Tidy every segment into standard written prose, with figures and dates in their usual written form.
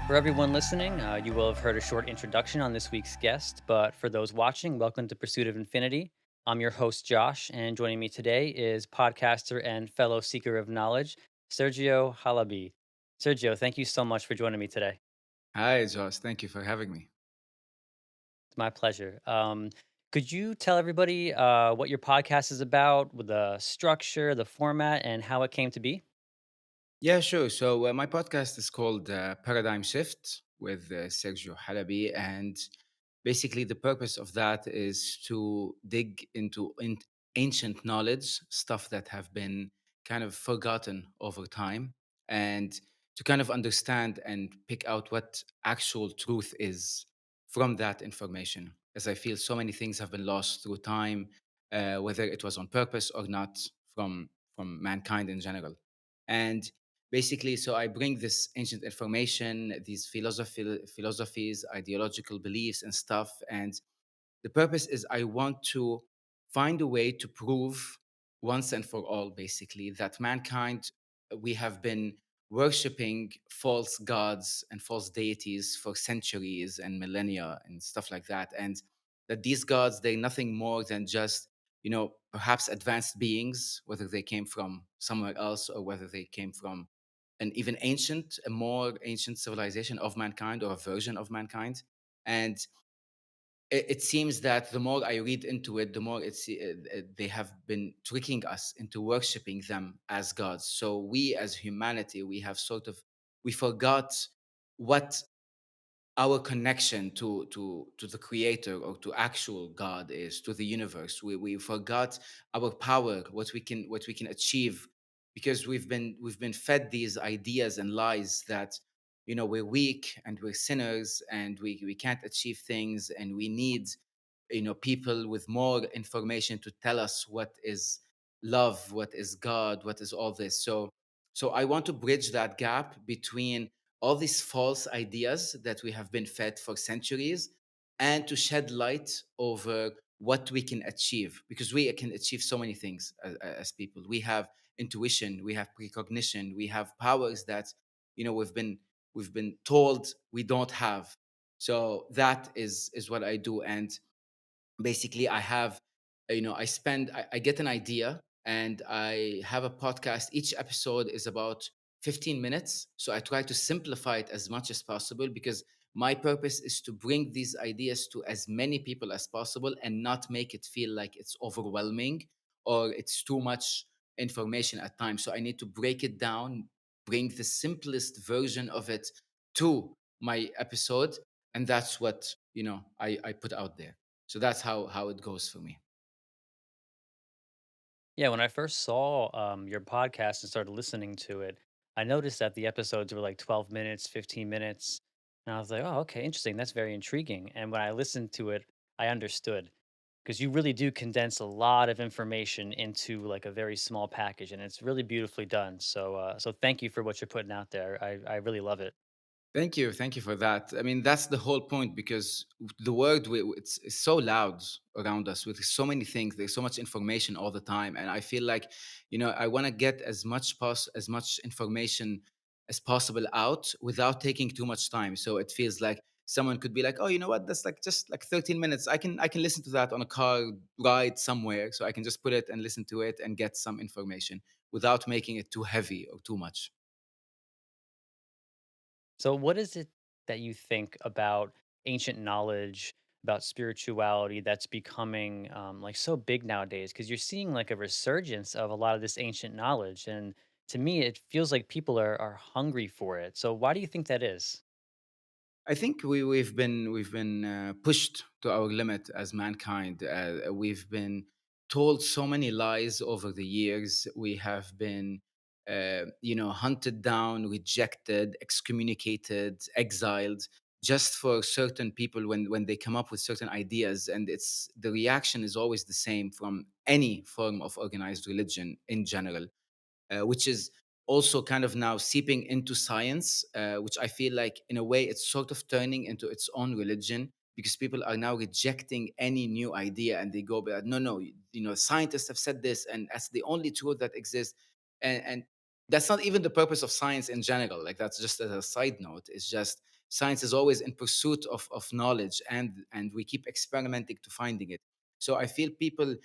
For everyone listening, you will have heard a short introduction on this week's guest, but for those watching, welcome to Pursuit of Infinity. I'm your host, Josh, and joining me today is podcaster and fellow seeker of knowledge, Sergio Halabi. Sergio, thank you so much for joining me today. Hi, Josh. Thank you for having me. It's my pleasure. Could you tell everybody what your podcast is about, with the structure, the format, and how it came to be? Yeah, sure. So my podcast is called Paradigm Shift with Sergio Halabi, and basically the purpose of that is to dig into ancient knowledge, stuff that have been kind of forgotten over time, and to kind of understand and pick out what actual truth is from that information. As I feel so many things have been lost through time, whether it was on purpose or not, from mankind in general, and basically so I bring this ancient information, these philosophies, ideological beliefs and stuff, and the purpose is I want to find a way to prove once and for all, basically, that mankind, we have been worshipping false gods and false deities for centuries and millennia and stuff like that. And that these gods, they're nothing more than just, perhaps advanced beings, whether they came from somewhere else or whether they came from an even a more ancient civilization of mankind or a version of mankind. And it seems that the more I read into it, the more they have been tricking us into worshiping them as gods. So we, as humanity, we have sort of we forgot what our connection to the creator or to actual god is, to the universe. We forgot our power, what we can achieve, because we've been fed these ideas and lies that we're weak and we're sinners and we can't achieve things, and we need people with more information to tell us what is love, what is god, what is all this. So I want to bridge that gap between all these false ideas that we have been fed for centuries, and to shed light over what we can achieve, because we can achieve so many things as people. We have intuition, we have precognition, we have powers that we've been told we don't have. So that is what I do. And basically I have I get an idea and I have a podcast. Each episode is about 15 minutes, so I try to simplify it as much as possible, because my purpose is to bring these ideas to as many people as possible and not make it feel like it's overwhelming or it's too much information at times. So I need to break it down, bring the simplest version of it to my episode, and that's what I put out there. So that's how it goes for me. Yeah, when I first saw your podcast and started listening to it, I noticed that the episodes were like 12 minutes, 15 minutes. And I was like, oh, okay, interesting. That's very intriguing. And when I listened to it, I understood because you really do condense a lot of information into like a very small package, and it's really beautifully done. So thank you for what you're putting out there. I really love it. Thank you for that. I mean, that's the whole point, because the world it's so loud around us with so many things. There's so much information all the time, and I feel like, I want to get as much information as possible out without taking too much time. So it feels like someone could be like, oh, you know what? That's like just like 13 minutes. I can listen to that on a car ride somewhere, so I can just put it and listen to it and get some information without making it too heavy or too much. So, what is it that you think about ancient knowledge, about spirituality that's becoming like so big nowadays? Because you're seeing like a resurgence of a lot of this ancient knowledge, and to me, it feels like people are hungry for it. So, why do you think that is? I think we've been pushed to our limit as mankind. We've been told so many lies over the years. We have been, hunted down, rejected, excommunicated, exiled, just for certain people when they come up with certain ideas, and it's the reaction is always the same from any form of organized religion in general, which is also kind of now seeping into science, which I feel like in a way it's sort of turning into its own religion, because people are now rejecting any new idea and they go, but no, no, scientists have said this and that's the only truth that exists. And that's not even the purpose of science in general. Like, that's just as a side note. It's just science is always in pursuit of knowledge, and we keep experimenting to finding it. So I feel people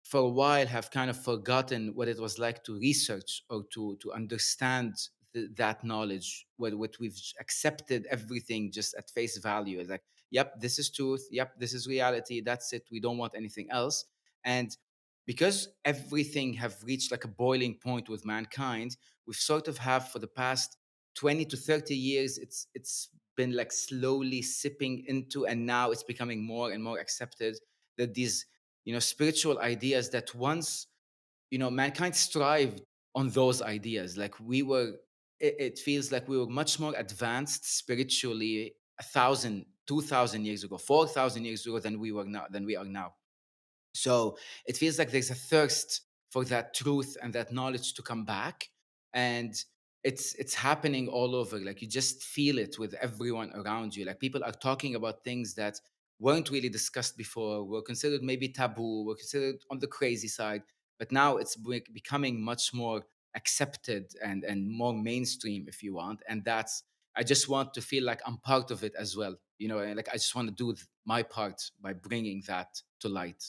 for a while have kind of forgotten what it was like to research or to understand that knowledge, what we've accepted everything just at face value. It's like, yep, this is truth, yep, this is reality, that's it, we don't want anything else. And because everything have reached like a boiling point with mankind, we've sort of have for the past 20 to 30 years, it's been like slowly sipping into, and now it's becoming more and more accepted that these, spiritual ideas that once, mankind strived on those ideas. Like we were, it feels like we were much more advanced spiritually 1,000, 2,000 years ago, 4,000 years ago than we are now. So it feels like there's a thirst for that truth and that knowledge to come back. And it's happening all over. Like you just feel it with everyone around you. Like people are talking about things that weren't really discussed before, were considered maybe taboo, were considered on the crazy side. But now it's becoming much more accepted and more mainstream, if you want. And that's, I just want to feel like I'm part of it as well. And like I just want to do my part by bringing that to light.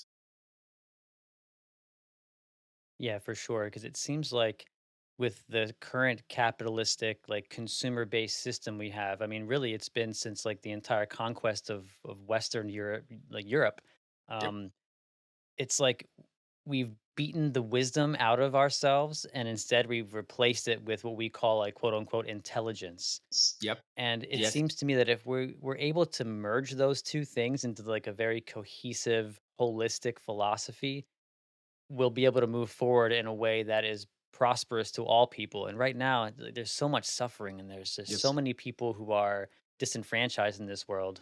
Yeah, for sure. Because it seems like with the current capitalistic, like consumer based system we have, I mean, really, it's been since like the entire conquest of Western Europe, like Europe. Yep. Um, it's like we've beaten the wisdom out of ourselves, and instead we've replaced it with what we call like quote unquote intelligence. Yep. And it Yes. seems to me that if we're able to merge those two things into like a very cohesive, holistic philosophy, we'll be able to move forward in a way that is prosperous to all people. And right now, there's so much suffering, and there's just so Yes. many people who are disenfranchised in this world.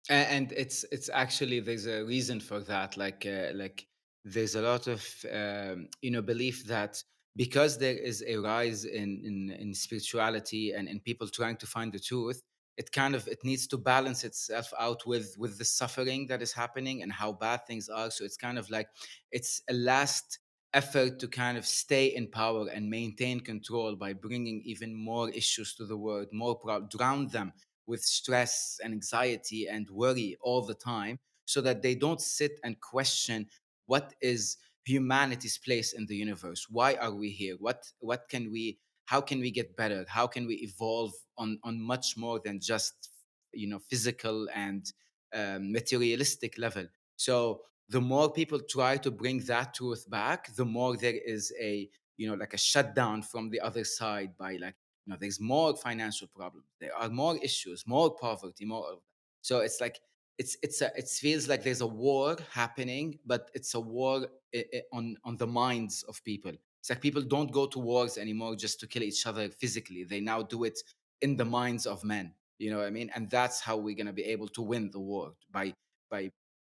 And it's actually, there's a reason for that. Like there's a lot of belief that because there is a rise in spirituality and in people trying to find the truth, it needs to balance itself out with the suffering that is happening and how bad things are. So it's kind of like it's a last effort to kind of stay in power and maintain control by bringing even more issues to the world, drown them with stress and anxiety and worry all the time, so that they don't sit and question what is humanity's place in the universe. Why are we here? What can we, how can we get better? How can we evolve on much more than just physical and materialistic level? So the more people try to bring that truth back, the more there is a, like a shutdown from the other side by like, there's more financial problems, there are more issues, more poverty, more of that. So it's like it feels like there's a war happening, but it's a war on the minds of people. It's like people don't go to wars anymore just to kill each other physically. They now do it in the minds of men. You know what I mean? And that's how we're gonna be able to win the war, by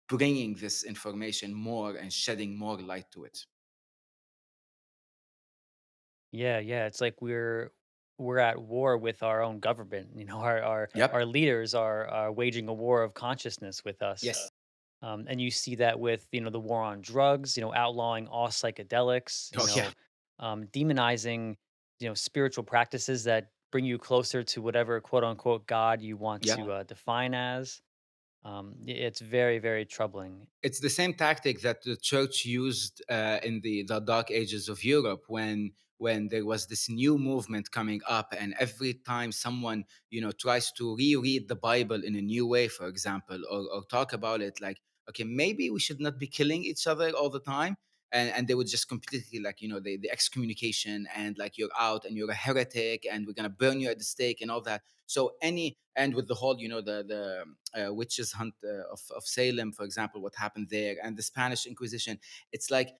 bringing this information more and shedding more light to it. Yeah, yeah. It's like we're at war with our own government. Our Yep. leaders are waging a war of consciousness with us. Yes. And you see that with the war on drugs, outlawing all psychedelics, Oh yeah. demonizing spiritual practices that bring you closer to whatever quote unquote God you want Yep. to define as. It's very, very troubling. It's the same tactic that the church used in the dark ages of Europe, when there was this new movement coming up, and every time someone tries to reread the Bible in a new way, for example, or talk about it like, okay, maybe we should not be killing each other all the time. And they would just completely, like, the excommunication, and like, you're out and you're a heretic and we're gonna burn you at the stake and all that. So any, and with the whole, the witches hunt of Salem, for example, what happened there, and the Spanish Inquisition. It's like,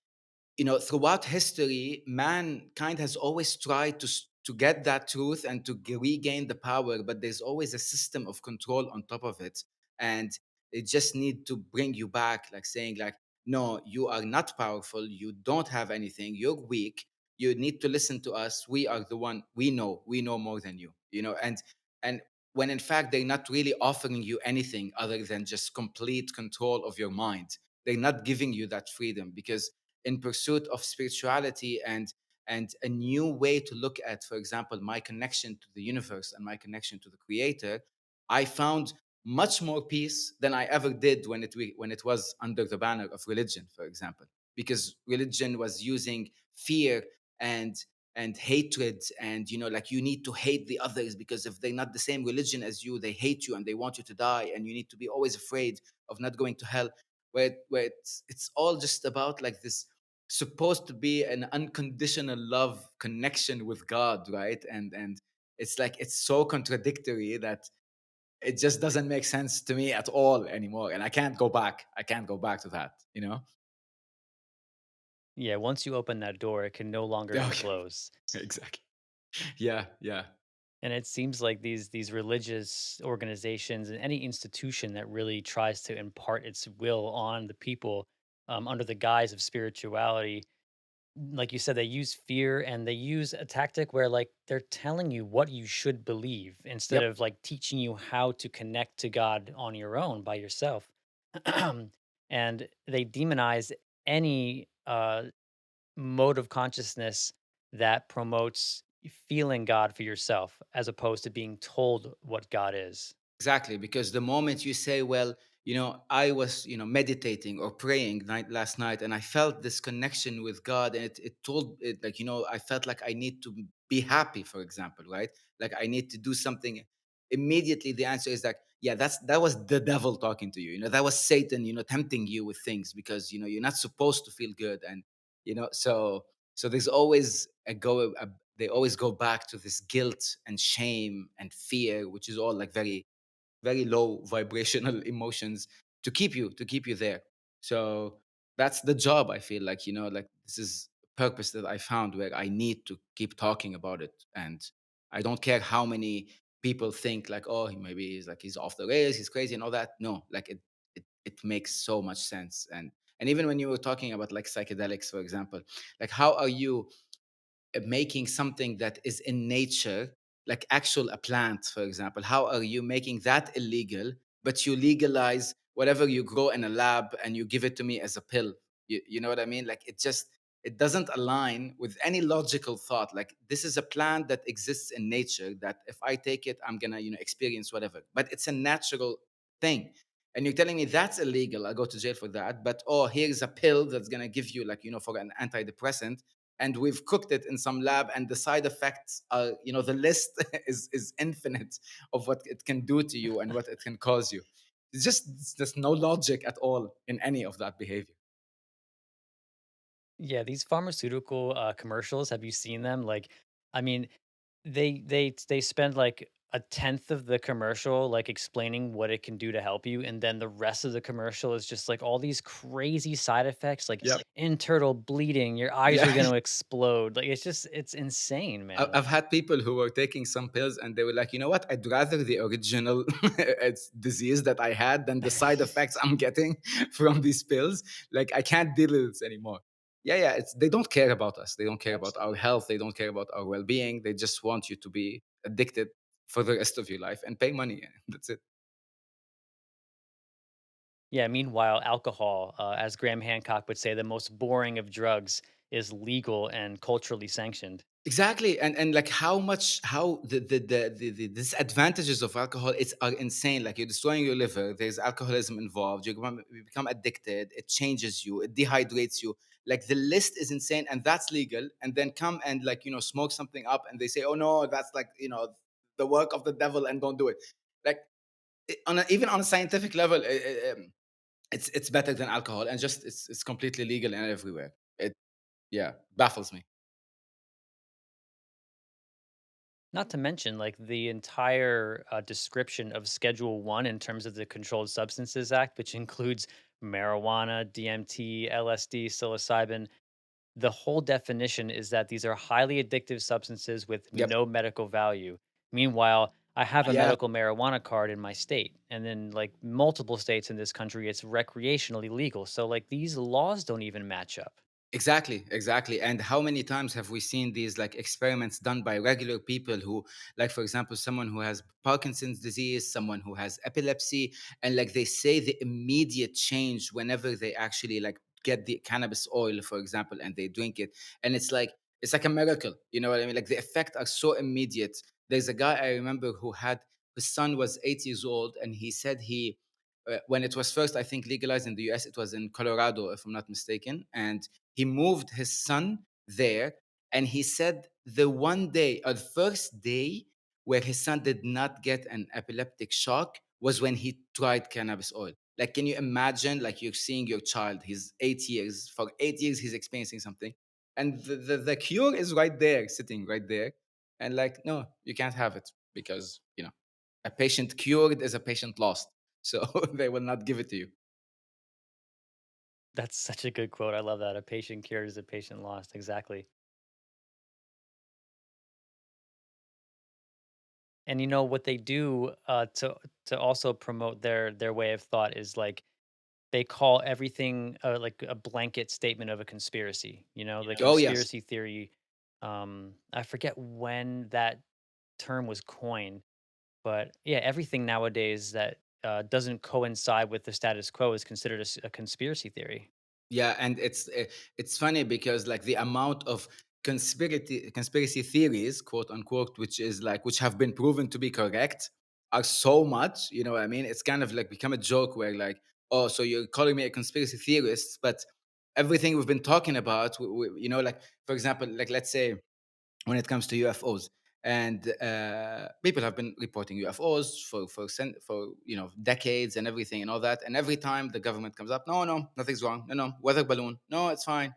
throughout history, mankind has always tried to get that truth and to regain the power, but there's always a system of control on top of it, and they just need to bring you back, like saying, like, no, you are not powerful, you don't have anything, you're weak, you need to listen to us, we are the one, we know more than you, and when in fact they're not really offering you anything other than just complete control of your mind. They're not giving you that freedom, because in pursuit of spirituality and a new way to look at, for example, my connection to the universe and my connection to the creator, I found much more peace than I ever did when it was under the banner of religion, for example, because religion was using fear and hatred, and like you need to hate the others because if they're not the same religion as you, they hate you and they want you to die, and you need to be always afraid of not going to hell. Where it's all just about like this supposed to be an unconditional love connection with God, right? And it's like it's so contradictory that it just doesn't make sense to me at all anymore, and I can't go back to that. Yeah, once you open that door, it can no longer be Okay. closed. Exactly. Yeah, yeah. And it seems like these religious organizations and any institution that really tries to impart its will on the people under the guise of spirituality, like you said, they use fear and they use a tactic where like they're telling you what you should believe instead Yep. of like teaching you how to connect to God on your own by yourself. And they demonize any mode of consciousness that promotes feeling God for yourself as opposed to being told what God is. Exactly, because the moment you say, well, I was, meditating or praying last night, and I felt this connection with God, and it told it like, I felt like I need to be happy, for example, right? Like I need to do something. Immediately, the answer is like, yeah, that was the devil talking to you. That was Satan, tempting you with things because you're not supposed to feel good, and so there's always they always go back to this guilt and shame and fear, which is all like very very low vibrational emotions to keep you there. So that's the job. I feel like like this is purpose that I found where I need to keep talking about it, and I don't care how many people think like, oh, maybe he's off the rails, he's crazy and all that. No, like it makes so much sense. And even when you were talking about like psychedelics, for example, like how are you making something that is in nature, like actual a plant, for example, how are you making that illegal, but you legalize whatever you grow in a lab and you give it to me as a pill? You know what I mean? Like it doesn't align with any logical thought. Like this is a plant that exists in nature that if I take it, I'm gonna experience whatever, but it's a natural thing. And you're telling me that's illegal, I go to jail for that. But oh, here's a pill that's gonna give you like for an antidepressant, and we've cooked it in some lab, and the side effects are the list is infinite of what it can do to you and what it can cause you. There's no logic at all in any of that behavior. Yeah, these pharmaceutical commercials, have you seen them? Like, I mean, they spend like a tenth of the commercial like explaining what it can do to help you, and then the rest of the commercial is just like all these crazy side effects, like Yep. internal bleeding, your eyes are Yeah. gonna explode. Like it's insane, man. I've Like had people who were taking some pills and they were like, you know what? I'd rather the original it's disease that I had than the side effects I'm getting from these pills. Like, I can't deal with this anymore. Yeah, yeah. They don't care about us. They don't care about our health. They don't care about our well being. They just want you to be addicted for the rest of your life and pay money. That's it. yeah, meanwhile, alcohol, as Graham Hancock would say, the most boring of drugs is legal and culturally sanctioned. Exactly, and like how the disadvantages of alcohol it's are insane. Like you're destroying your liver. There's alcoholism involved. You become addicted. It changes you. It dehydrates you. Like the list is insane, and that's legal. And then come and like smoke something up, and they say, oh no, that's like the work of the devil, and don't do it. Like even on a scientific level, it's better than alcohol, and just it's completely legal and everywhere. It yeah baffles me. Not to mention, like the entire description of Schedule One in terms of the Controlled Substances Act, which includes marijuana, DMT, LSD, psilocybin. The whole definition is that these are highly addictive substances with Yep. no medical value. Meanwhile, I have a Yeah. medical marijuana card in my state, and then like multiple states in this country, it's recreationally legal. So like these laws don't even match up. Exactly, exactly. And how many times have we seen these like experiments done by regular people who, like, for example, someone who has Parkinson's disease, someone who has epilepsy, and like they say the immediate change whenever they actually like get the cannabis oil, for example, and they drink it. And it's like a miracle. You know what I mean? Like the effect are so immediate. There's a guy I remember who had his son was 8 years old, and he said when it was first, I think, legalized in the US, it was in Colorado, if I'm not mistaken. And he moved his son there. And he said the one day, or the first day, where his son did not get an epileptic shock was when he tried cannabis oil. Like, can you imagine? Like, you're seeing your child, he's 8 years, for 8 years, he's experiencing something. And the cure is right there, sitting right there. And like, no, you can't have it because, a patient cured is a patient lost. So they will not give it to you. That's such a good quote. I love that. A patient cured is a patient lost. Exactly. And you know what they do to also promote their way of thought is like they call everything like a blanket statement of a conspiracy. You know, the Oh, yes. conspiracy theory. I forget when that term was coined, but yeah, everything nowadays that doesn't coincide with the status quo is considered a conspiracy theory. Yeah, and it's funny because like the amount of conspiracy theories, quote unquote, which have been proven to be correct, are so much. You know what I mean? It's kind of like become a joke where like, oh, so you're calling me a conspiracy theorist, but everything we've been talking about, like, for example, like, let's say, when it comes to UFOs. And people have been reporting UFOs for decades and everything and all that. And every time the government comes up, no, no, nothing's wrong. No, no, weather balloon. No, it's fine.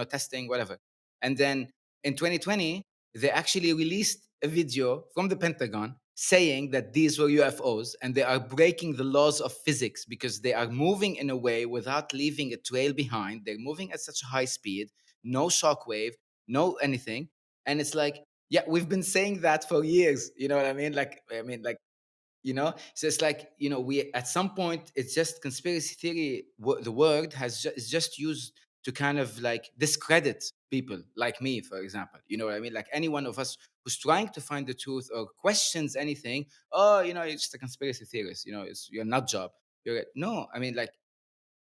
Testing, whatever. And then in 2020, they actually released a video from the Pentagon saying that these were UFOs and they are breaking the laws of physics because they are moving in a way without leaving a trail behind. They're moving at such a high speed, no shockwave, no anything. And it's like, yeah, we've been saying that for years. You know what I mean? So it's like, we, at some point, it's just conspiracy theory. The word is just used to kind of like discredit people like me, for example. You know what I mean? Like any one of us who's trying to find the truth or questions anything. Oh, you're just a conspiracy theorist. It's your nut job. No, I mean, like,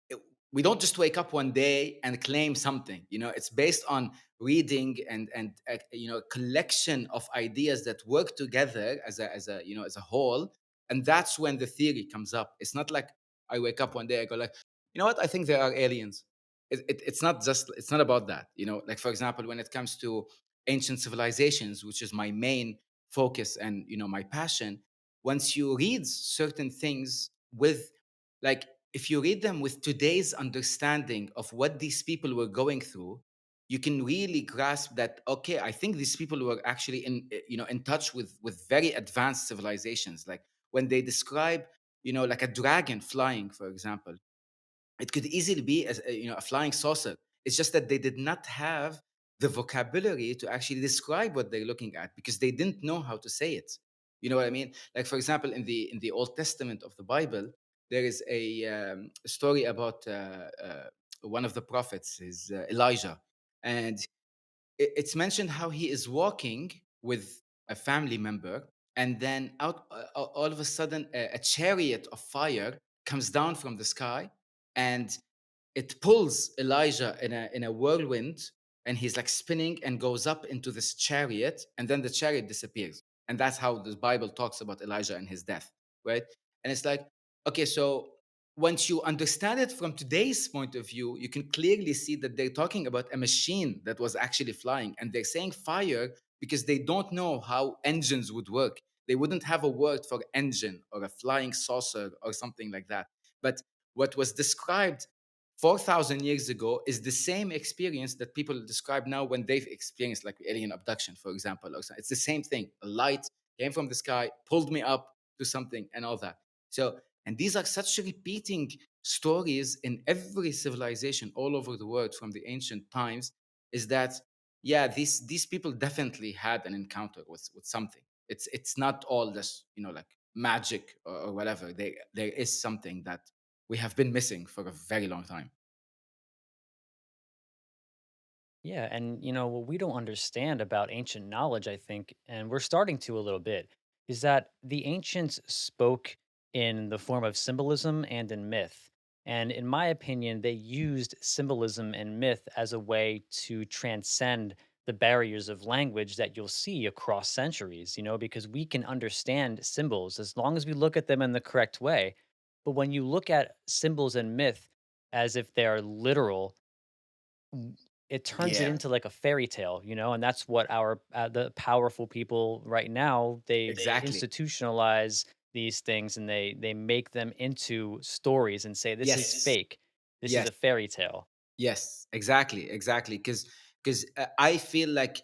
it- we don't just wake up one day and claim something. It's based on reading and a collection of ideas that work together as a whole. And that's when the theory comes up. It's not like I wake up one day, I go like, you know what, I think there are aliens. It's not about that. Like, for example, when it comes to ancient civilizations, which is my main focus and my passion. Once you read certain things with, like, if you read them with today's understanding of what these people were going through, you can really grasp that, okay, I think these people were actually in touch with very advanced civilizations. Like, when they describe, like a dragon flying, for example, it could easily be a flying saucer. It's just that they did not have the vocabulary to actually describe what they're looking at because they didn't know how to say it. You know what I mean? Like, for example, in the Old Testament of the Bible, there is a story about one of the prophets, is Elijah. And it's mentioned how he is walking with a family member, and then all of a sudden a chariot of fire comes down from the sky, and it pulls Elijah in a whirlwind, and he's like spinning and goes up into this chariot, and then the chariot disappears. And that's how the Bible talks about Elijah and his death, right? And it's like, okay, so once you understand it from today's point of view, you can clearly see that they're talking about a machine that was actually flying, and they're saying fire because they don't know how engines would work. They wouldn't have a word for engine or a flying saucer or something like that. But what was described 4,000 years ago is the same experience that people describe now when they've experienced, like, alien abduction, for example. It's the same thing. A light came from the sky, pulled me up to something, and all that. So, and these are such repeating stories in every civilization all over the world from the ancient times. Is that, yeah, these people definitely had an encounter with something. It's not all just like magic or whatever. There is something that we have been missing for a very long time. Yeah, and what we don't understand about ancient knowledge, I think, and we're starting to a little bit, is that the ancients spoke in the form of symbolism and in myth. And in my opinion, they used symbolism and myth as a way to transcend the barriers of language that you'll see across centuries, because we can understand symbols as long as we look at them in the correct way. But when you look at symbols and myth as if they are literal, w- it turns it Yeah, into like a fairy tale, and that's what our the powerful people right now, they exactly. institutionalize these things, and they make them into stories and say this is Yes, fake, this is yes. a fairy tale. Yes, exactly, exactly. Because I feel like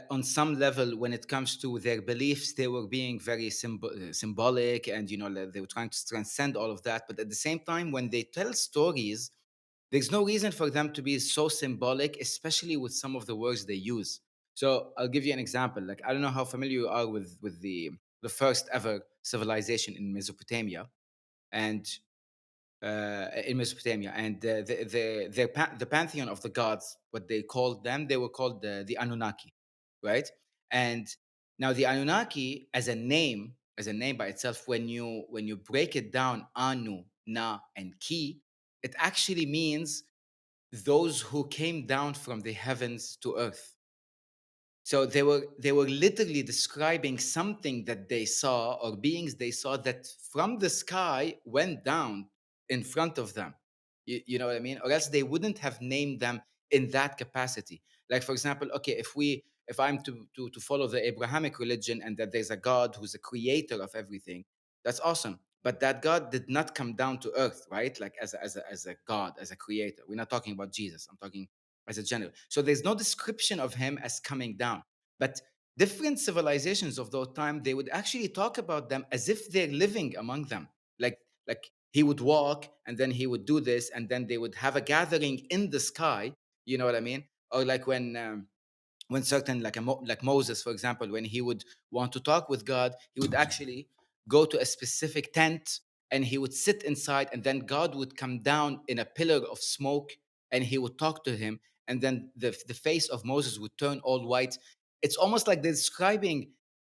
on some level, when it comes to their beliefs, they were being very symbolic, and like, they were trying to transcend all of that. But at the same time, when they tell stories, there's no reason for them to be so symbolic, especially with some of the words they use. So I'll give you an example. Like, I don't know how familiar you are with the first ever civilization in Mesopotamia, and in Mesopotamia, and the pantheon of the gods, what they called them, they were called the Anunnaki, right? And now the Anunnaki, as a name by itself, when you break it down, Anu, Na, and Ki, it actually means those who came down from the heavens to earth. So they were literally describing something that they saw, or beings they saw that from the sky went down in front of them. You know what I mean? Or else they wouldn't have named them in that capacity. Like, for example, okay, if I'm to follow the Abrahamic religion, and that there's a God who's a creator of everything, that's awesome. But that God did not come down to earth, right? Like as a God, as a creator. We're not talking about Jesus. I'm talking as a general. So there's no description of him as coming down. But different civilizations of those time, they would actually talk about them as if they're living among them. Like he would walk, and then he would do this, and then they would have a gathering in the sky. You know what I mean? Or like when certain, like like Moses, for example, when he would want to talk with God, he would actually go to a specific tent, and he would sit inside, and then God would come down in a pillar of smoke, and he would talk to him, and then the face of Moses would turn all white. It's almost like they're describing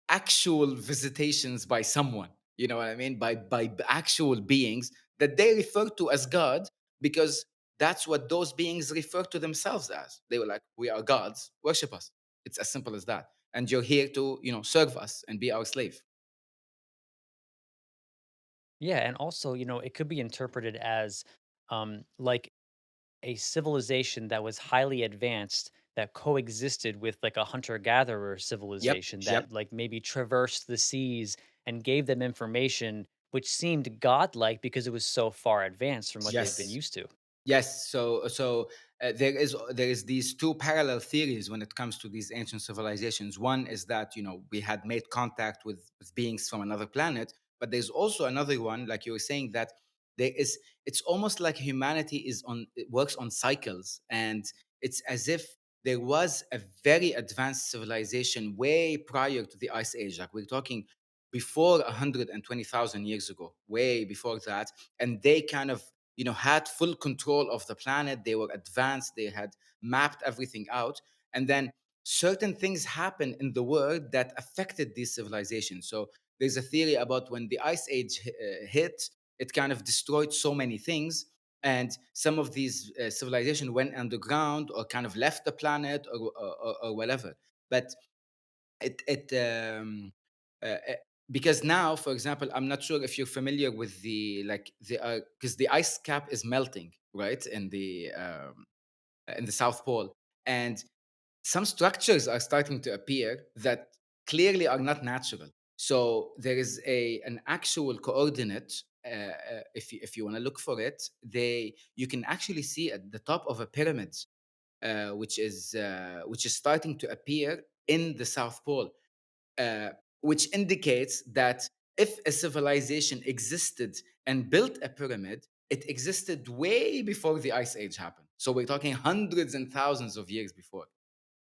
actual visitations by someone. You know what I mean? By actual beings that they refer to as God, because that's what those beings refer to themselves as. They were like, we are gods, worship us. It's as simple as that. And you're here to, serve us and be our slave. Yeah, and also, it could be interpreted as like a civilization that was highly advanced that coexisted with like a hunter gatherer Yep. civilization Yep. that like maybe traversed the seas and gave them information which seemed godlike because it was so far advanced from what they've been Yes. used to. Yes, there is these two parallel theories when it comes to these ancient civilizations. One is that we had made contact with beings from another planet, but there's also another one, like you were saying, that there is. It's almost like humanity it works on cycles, and it's as if there was a very advanced civilization way prior to the Ice Age. Like we're talking before 120,000 years ago, way before that, and they kind of had full control of the planet. They were advanced, they had mapped everything out, and then certain things happen in the world that affected these civilizations. So there's a theory about when the Ice Age hit, it kind of destroyed so many things, and some of these civilizations went underground, or kind of left the planet, or whatever. But it because now, for example, I'm not sure if you're familiar with the because the ice cap is melting, right, in the South Pole, and some structures are starting to appear that clearly are not natural. So there is an actual coordinate. If you want to look for it, they you can actually see at the top of a pyramid, which is starting to appear in the South Pole, uh, which indicates that if a civilization existed and built a pyramid, it existed way before the Ice Age happened. So we're talking hundreds and thousands of years before.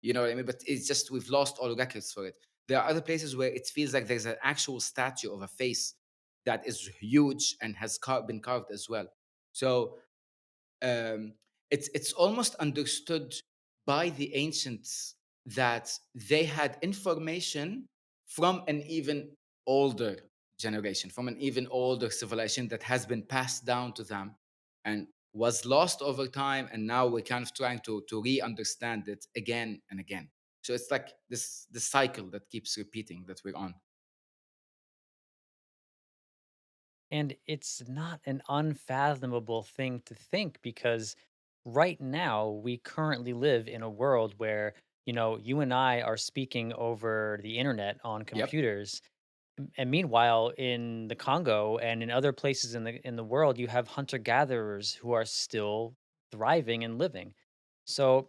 You know what I mean? But it's just we've lost all records for it. There are other places where it feels like there's an actual statue of a face that is huge and has been carved as well. So um, it's almost understood by the ancients that they had information from an even older generation, from an even older civilization that has been passed down to them and was lost over time, and now we're kind of trying to re-understand it again and again. So it's like this cycle that keeps repeating that we're on. And it's not an unfathomable thing to think because right now we currently live in a world where, you and I are speaking over the internet on Yep. computers. And meanwhile, in the Congo and in other places in the world, you have hunter gatherers who are still thriving and living. So,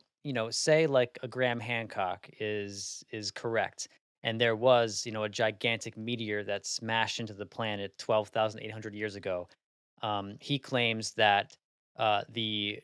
say like a Graham Hancock is correct, and there was, a gigantic meteor that smashed into the planet 12,800 years ago. He claims that the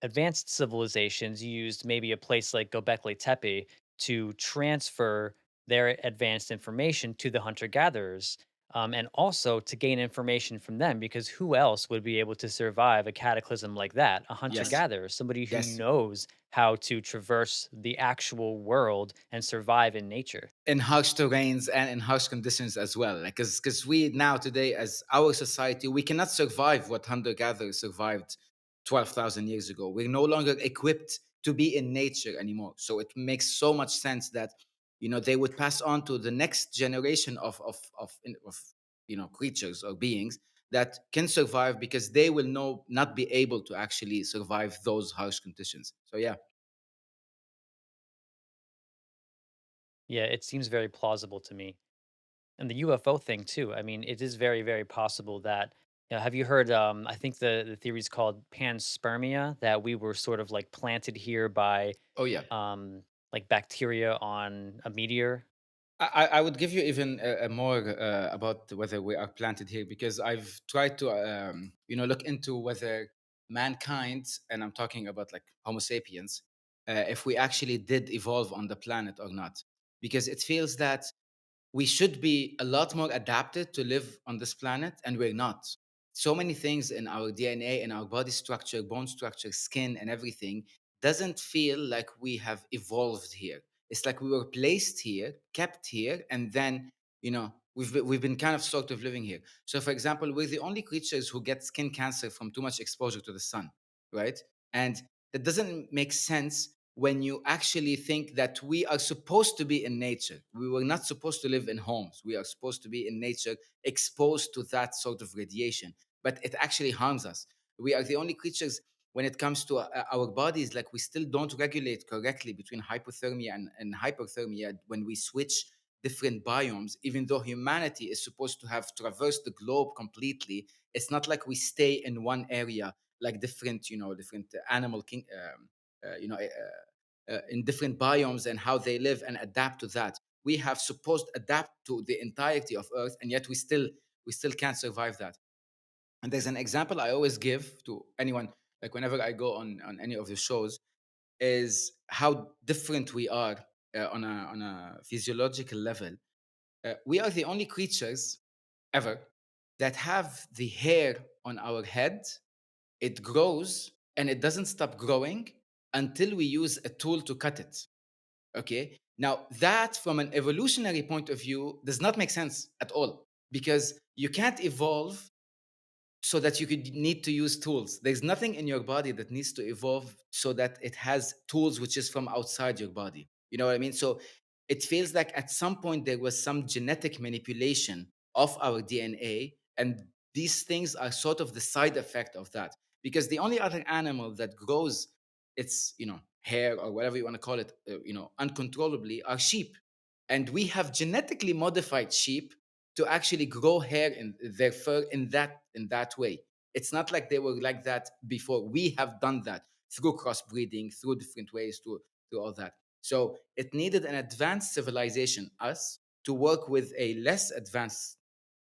advanced civilizations used maybe a place like Göbekli Tepe to transfer their advanced information to the hunter gatherers, and also to gain information from them because who else would be able to survive a cataclysm like that? A hunter Yes. gatherer, somebody who Yes. knows how to traverse the actual world and survive in nature. In harsh terrains and in harsh conditions as well. Like, because we now today, as our society, we cannot survive what hunter gatherers survived 12,000 years ago. We're no longer equipped to be in nature anymore. So it makes so much sense that they would pass on to the next generation of creatures or beings that can survive because they will not be able to actually survive those harsh conditions. So yeah. Yeah, it seems very plausible to me. And the UFO thing too. I mean, it is very, very possible that. Have you heard? I think the theory is called panspermia. That we were sort of like planted here by, Oh yeah. um, like bacteria on a meteor. I would give you even a more about whether we are planted here because I've tried to look into whether mankind, and I'm talking about like Homo sapiens, if we actually did evolve on the planet or not, because it feels that we should be a lot more adapted to live on this planet, and we're not. So many things in our DNA, in our body structure, bone structure, skin, and everything doesn't feel like we have evolved here. It's like we were placed here, kept here, and then we've been kind of sort of living here. So, for example, we're the only creatures who get skin cancer from too much exposure to the sun, right? And that doesn't make sense when you actually think that we are supposed to be in nature. We were not supposed to live in homes. We are supposed to be in nature, exposed to that sort of radiation, but it actually harms us. We are the only creatures when it comes to our bodies, like we still don't regulate correctly between hypothermia and hyperthermia when we switch different biomes, even though humanity is supposed to have traversed the globe completely. It's not like we stay in one area like different animal king in different biomes and how they live and adapt to that. We have supposed adapt to the entirety of Earth, and yet we still can't survive that. And there's an example I always give to anyone, like whenever I go on any of the shows, is how different we are on a physiological level. We are the only creatures ever that have the hair on our head. It grows and it doesn't stop growing until we use a tool to cut it. Okay. Now, that from an evolutionary point of view does not make sense at all because you can't evolve so that you could need to use tools. There's nothing in your body that needs to evolve so that it has tools which is from outside your body. You know what I mean? So it feels like at some point there was some genetic manipulation of our DNA, and these things are sort of the side effect of that. Because the only other animal that grows its hair or whatever you want to call it uncontrollably are sheep, and we have genetically modified sheep to actually grow hair in their fur in that way. It's not like they were like that before. We have done that through crossbreeding, through different ways, through all that. So it needed an advanced civilization, us, to work with a less advanced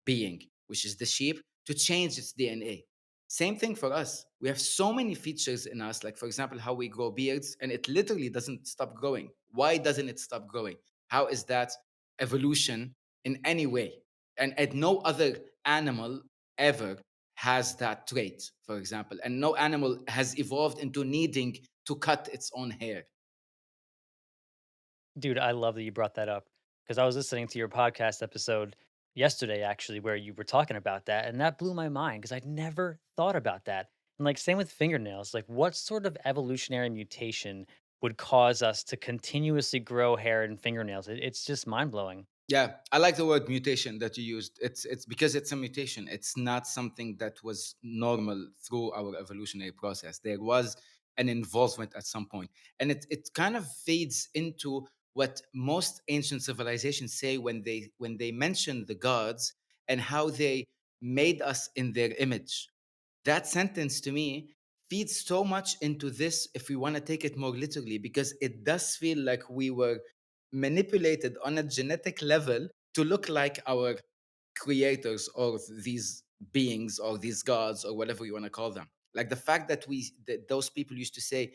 being, which is the sheep, to change its DNA. Same thing for us. We have so many features in us, like for example, how we grow beards, and it literally doesn't stop growing. Why doesn't it stop growing? How is that evolution in any way? And no other animal ever has that trait, for example. And no animal has evolved into needing to cut its own hair. Dude, I love that you brought that up because I was listening to your podcast episode yesterday, actually, where you were talking about that, and that blew my mind because I'd never thought about that. And like, same with fingernails. Like, what sort of evolutionary mutation would cause us to continuously grow hair and fingernails. It's just mind blowing. Yeah, I like the word mutation that you used. It's because it's a mutation. It's not something that was normal through our evolutionary process. There was an involvement at some point, and it kind of fades into what most ancient civilizations say when they mention the gods and how they made us in their image. That sentence to me feeds so much into this if we want to take it more literally, because it does feel like we were manipulated on a genetic level to look like our creators or these beings or these gods or whatever you want to call them. Like the fact that those people used to say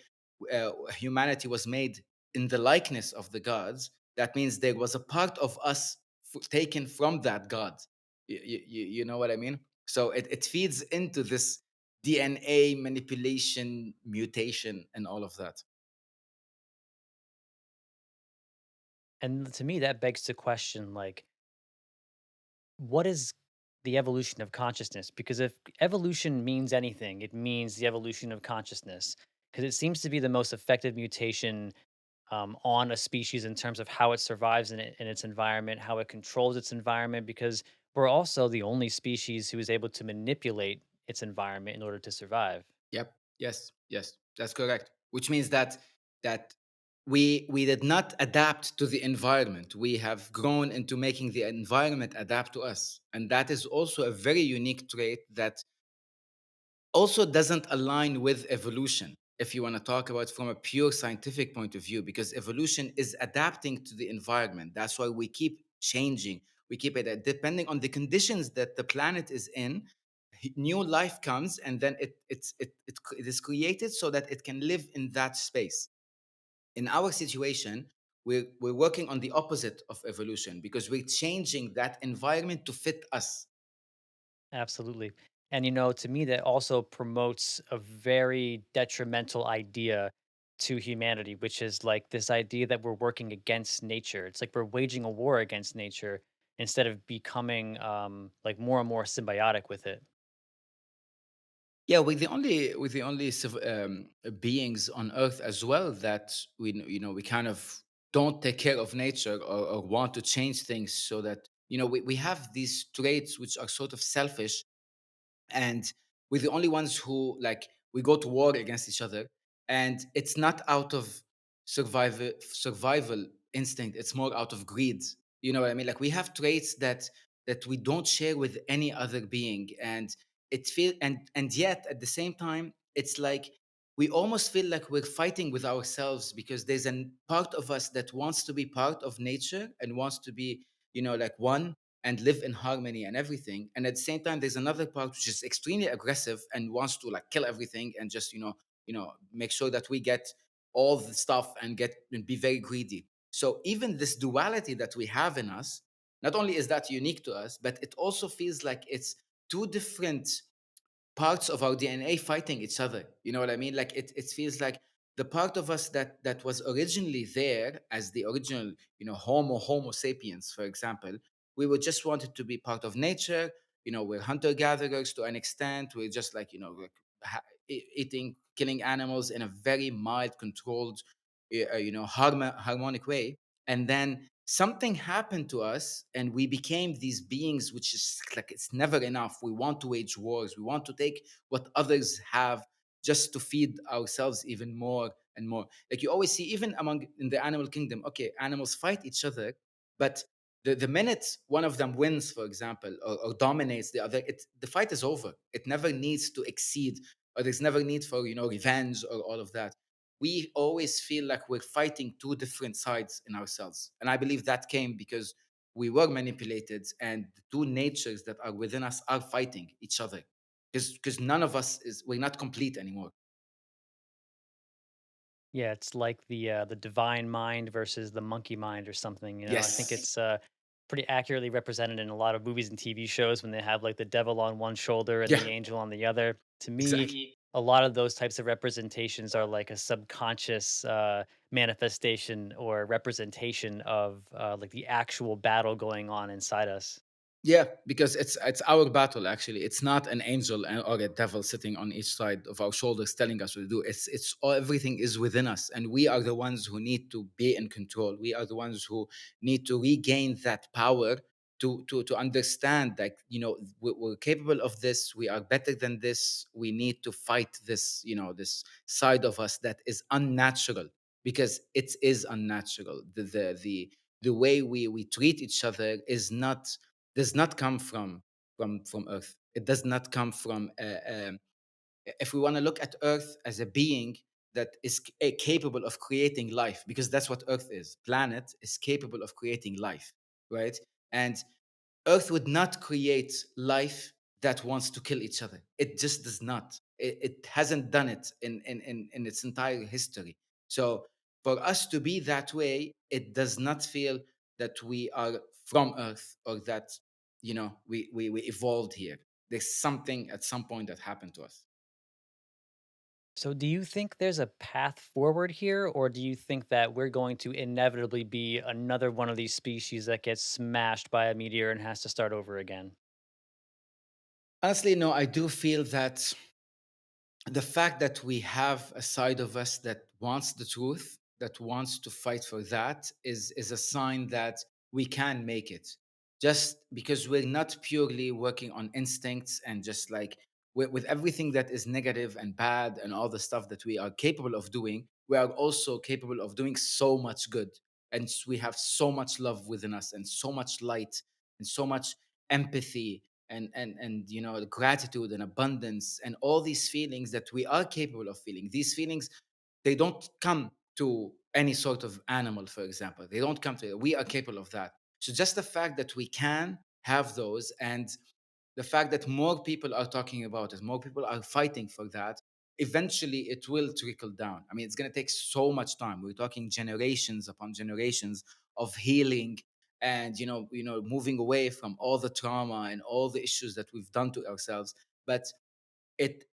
humanity was made in the likeness of the gods, that means there was a part of us taken from that god. You know what I mean? So it feeds into this DNA manipulation, mutation, and all of that. And to me, that begs the question, like, what is the evolution of consciousness? Because if evolution means anything, it means the evolution of consciousness. Because it seems to be the most effective mutation on a species in terms of how it survives in its environment, how it controls its environment. Because we're also the only species who is able to manipulate its environment in order to survive. Yep. Yes. Yes. That's correct. Which means that we did not adapt to the environment. We have grown into making the environment adapt to us, and that is also a very unique trait that also doesn't align with evolution. If you want to talk about from a pure scientific point of view, because evolution is adapting to the environment. That's why we keep changing. We keep it depending on the conditions that the planet is in. New life comes, and then it is created so that it can live in that space. In our situation, we're working on the opposite of evolution because we're changing that environment to fit us. Absolutely. And, to me, that also promotes a very detrimental idea to humanity, which is like this idea that we're working against nature. It's like we're waging a war against nature instead of becoming like more and more symbiotic with it. Yeah, we're the only beings on Earth as well that we kind of don't take care of nature, or want to change things so that we have these traits which are sort of selfish, and we're the only ones who, like, we go to war against each other, and it's not out of survival instinct. It's more out of greed. You know what I mean? Like, we have traits that we don't share with any other being, and and yet at the same time it's like we almost feel like we're fighting with ourselves, because there's a part of us that wants to be part of nature and wants to be, like, one, and live in harmony and everything. And at the same time, there's another part which is extremely aggressive and wants to, like, kill everything and just, make sure that we get all the stuff and get and be very greedy. So even this duality that we have in us, not only is that unique to us, but it also feels like it's two different parts of our DNA fighting each other. You know what I mean? Like, it feels like the part of us that was originally there as the original, Homo sapiens, for example. We were just wanted to be part of nature. We're hunter gatherers to an extent. We're just like, like, eating, killing animals in a very mild, controlled, harmonic way. And then something happened to us, and we became these beings which is like, it's never enough. We want to wage wars. We want to take what others have just to feed ourselves even more and more. Like, you always see, even among in the animal kingdom, okay, animals fight each other, but the minute one of them wins, for example, or dominates the other, the fight is over. It never needs to exceed, or there's never need for, revenge or all of that. We always feel like we're fighting two different sides in ourselves. And I believe that came because we were manipulated, and the two natures that are within us are fighting each other. Because none of us we're not complete anymore. Yeah, it's like the divine mind versus the monkey mind or something. I think Yes. it's pretty accurately represented in a lot of movies and TV shows when they have like the devil on one shoulder and Yeah, the angel on the other. To me, exactly. a lot of those types of representations are like a subconscious manifestation or representation of like the actual battle going on inside us. Yeah, because it's our battle actually. It's not an angel or a devil sitting on each side of our shoulders telling us what to do. It's all, everything is within us, and we are the ones who need to be in control. We are the ones who need to regain that power to understand that, we're capable of this. We are better than this. We need to fight this, this side of us that is unnatural, because it is unnatural. The way we treat each other is not does not come from Earth. It does not come from. If we want to look at Earth as a being that is capable of creating life, because that's what Earth is. Planet is capable of creating life, right? And Earth would not create life that wants to kill each other. It just does not. It hasn't done it in its entire history. So for us to be that way, it does not feel that we are from Earth, or that, we evolved here. There's something at some point that happened to us. So, do you think there's a path forward here, or do you think that we're going to inevitably be another one of these species that gets smashed by a meteor and has to start over again? Honestly, no, I do feel that the fact that we have a side of us that wants the truth, that wants to fight for that, is a sign that we can make it. Just because we're not purely working on instincts, and just like with everything that is negative and bad and all the stuff that we are capable of doing, we are also capable of doing so much good. And we have so much love within us, and so much light, and so much empathy, and gratitude and abundance, and all these feelings that we are capable of feeling. These feelings, they don't come to any sort of animal, for example. They don't come to, we are capable of that. So just the fact that we can have those, and the fact that more people are talking about it, more people are fighting for that, eventually it will trickle down. I mean, it's going to take so much time. We're talking generations upon generations of healing, and moving away from all the trauma and all the issues that we've done to ourselves. But it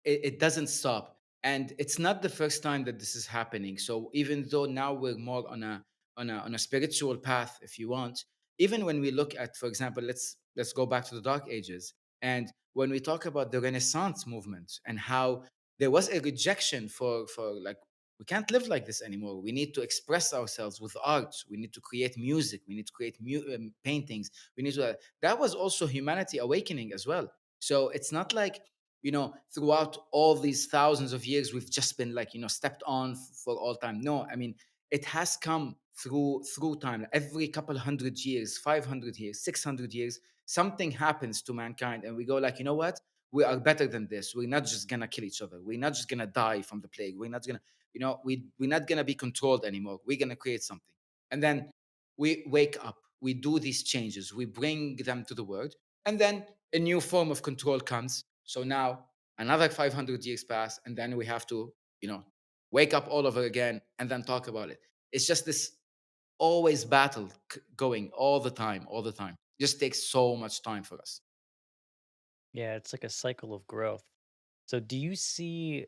it doesn't stop, and it's not the first time that this is happening. So even though now we're more on a spiritual path, if you want, even when we look at, for example, let's go back to the dark ages, and when we talk about the Renaissance movement, and how there was a rejection for like, we can't live like this anymore. We need to express ourselves with art. We need to create music. We need to create paintings. We need to. That was also humanity awakening as well. So it's not like, throughout all these thousands of years we've just been like, stepped on for all time. No, I mean, it has come through time. Every couple hundred years, 500 years, 600 years, something happens to mankind, and we go like, you know what, we are better than this. We're not just gonna kill each other. We're not just gonna die from the plague. We're not gonna, we're not gonna be controlled anymore. We're gonna create something. And then we wake up, we do these changes, we bring them to the world, and then a new form of control comes. So now another 500 years pass, and then we have to, you know, wake up all over again and then talk about it. It's just this always battle going all the time, all the time. Just takes so much time for us. Yeah, it's like a cycle of growth. So, do you see